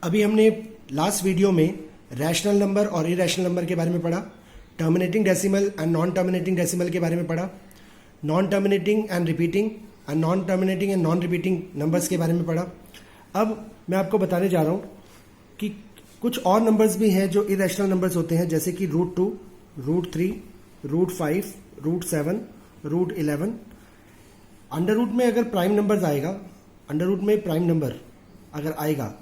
अभी हमने last video में रैशनल नंबर और इरेशनल नंबर के बारे में पढ़ा, terminating decimal and non terminating decimal के बारे में पढ़ा, non terminating and repeating and non terminating and non repeating numbers के बारे में पढ़ा। अब मैं आपको बताने जा रहा हूँ कि कुछ और नंबर्स भी हैं जो इरेशनल नंबर्स होते हैं, जैसे कि √2, √3, √5, √7, √11। अंडर रूट में अगर प्राइम नंबर्स आएगा, अंडर रूट में प्राइम नंबर अगर आएगा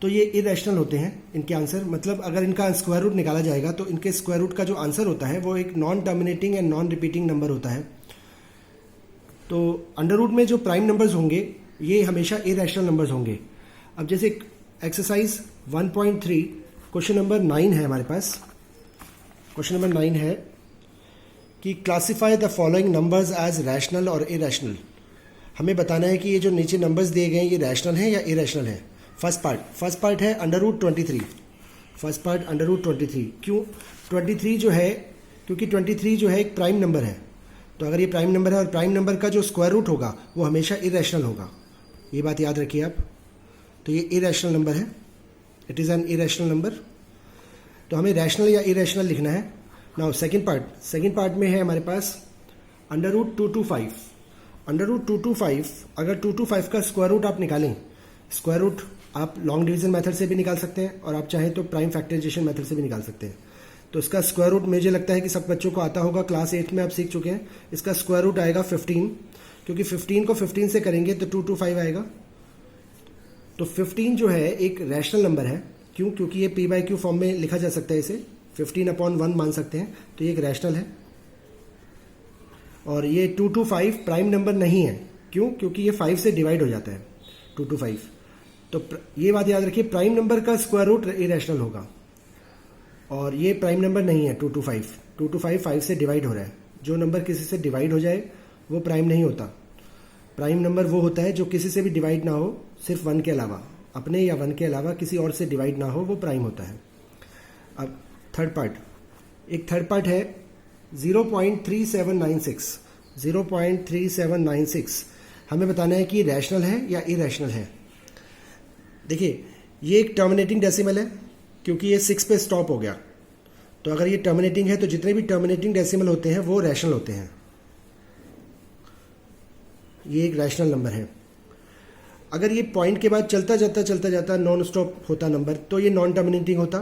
तो ये इरेशनल होते हैं इनके आंसर। मतलब अगर इनका स्क्वायर रूट निकाला जाएगा तो इनके स्क्वायर रूट का जो आंसर होता है वो एक non terminating and non repeating number होता है। तो अंडर रूट में जो प्राइम नंबर्स होंगे ये हमेशा इरेशनल नंबर्स होंगे। अब जैसे एक्सरसाइज 1.3 क्वेश्चन नंबर 9 है हमारे पास। क्वेश्चन नंबर 9 है कि classify the following numbers as rational और इरेशनल। हमें बताना है कि ये जो नीचे नंबर्स दिए गए हैं ये रैशनल है या इरेशनल है। फर्स्ट पार्ट है √23। First part √23। क्यों 23 जो है? क्योंकि 23 जो है एक प्राइम नंबर है। तो अगर ये प्राइम नंबर है और प्राइम नंबर का जो स्क्वायर रूट होगा वो हमेशा इरेशनल होगा। ये बात याद रखिए आप। तो ये इरेशनल नंबर है, it is an irrational number. तो हमें रैशनल या इरेशनल लिखना है। नाउ सेकेंड पार्ट में है हमारे पास √225। √225 अगर 225 का स्क्वायर रूट आप निकालें, स्क्वायर रूट आप लॉन्ग डिवीजन मेथड से भी निकाल सकते हैं और आप चाहें तो प्राइम फैक्टराइजेशन मेथड से भी निकाल सकते हैं। तो इसका स्क्वायर रूट मुझे लगता है कि सब बच्चों को आता होगा, क्लास 8 में आप सीख चुके हैं। इसका स्क्वायर रूट आएगा 15, क्योंकि 15 को 15 से करेंगे तो 225 आएगा। तो 15 जो है एक रैशनल नंबर है। क्यों? क्योंकि ये p/q फॉर्म में लिखा जा सकता है, इसे 15/1 मान सकते हैं। तो ये एक रैशनल है। और ये 225 प्राइम नंबर नहीं है। क्यों? क्योंकि ये 5 से डिवाइड हो जाता है 225। तो ये बात याद रखिए, प्राइम नंबर का स्क्वायर रूट इरेशनल होगा और ये प्राइम नंबर नहीं है 225 5 से डिवाइड हो रहा है। जो नंबर किसी से डिवाइड हो जाए वो प्राइम नहीं होता। प्राइम नंबर वो होता है जो किसी से भी डिवाइड ना हो, सिर्फ 1 के अलावा, अपने या 1 के अलावा किसी और से डिवाइड ना हो, वो प्राइम होता है। अब थर्ड पार्ट है 0.3796। 0.3796 हमें बताना है कि रैशनल है या इरेशनल है। देखिए ये एक टर्मिनेटिंग डेसिमल है क्योंकि ये 6 पे स्टॉप हो गया। तो अगर ये टर्मिनेटिंग है तो जितने भी टर्मिनेटिंग डेसिमल होते हैं वो रैशनल होते हैं। ये एक रैशनल नंबर है। अगर ये पॉइंट के बाद चलता जाता नॉन स्टॉप होता नंबर तो ये नॉन टर्मिनेटिंग होता।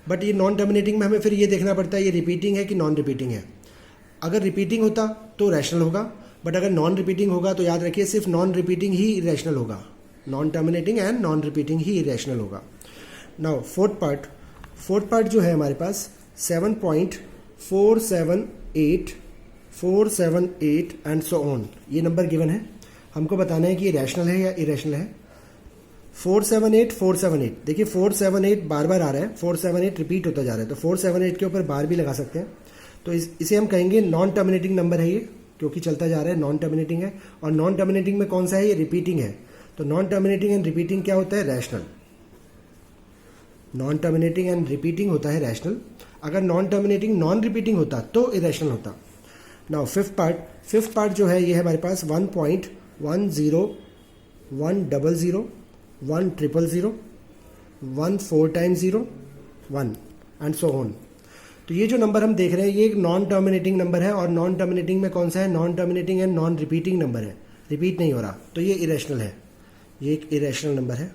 बट ये नॉन टर्मिनेटिंग में हमें फिर ये देखना पड़ता है ये रिपीटिंग है कि नॉन रिपीटिंग है। अगर रिपीटिंग होता तो रैशनल होगा, बट अगर नॉन रिपीटिंग होगा तो याद रखिए सिर्फ नॉन रिपीटिंग ही इरेशनल होगा। Non terminating and non repeating he irrational होगा। नाउ फोर्थ पार्ट जो है हमारे पास 7.478 478 एंड सो ऑन, ये नंबर गिवन है। हमको बताना है कि ये रैशनल है या इरेशनल है। 478 देखिए 478 बार बार आ रहा है, 478 रिपीट होता जा रहा है। तो 478 के ऊपर बार भी लगा सकते हैं। तो इसे हम कहेंगे नॉन टर्मिनेटिंग नंबर है ये, क्योंकि चलता जा रहा है, नॉन टर्मिनेटिंग है। और नॉन टर्मिनेटिंग में कौन सा है? ये रिपीटिंग है। तो नॉन टर्मिनेटिंग एंड रिपीटिंग क्या होता है? Rational. Non terminating and repeating होता है रैशनल। अगर नॉन टर्मिनेटिंग नॉन रिपीटिंग होता तो इरेशनल होता। नाउ फिफ्थ पार्ट जो है ये है हमारे पास 1.10 100 100 100 1 4 टाइम्स 0 1 एंड सो ऑन। तो ये जो नंबर हम देख रहे हैं ये एक नॉन टर्मिनेटिंग नंबर है। और नॉन टर्मिनेटिंग में कौन सा है? Non terminating and non repeating number है, रिपीट नहीं हो रहा। तो ये इरेशनल है, ये एक इरेशनल नंबर है।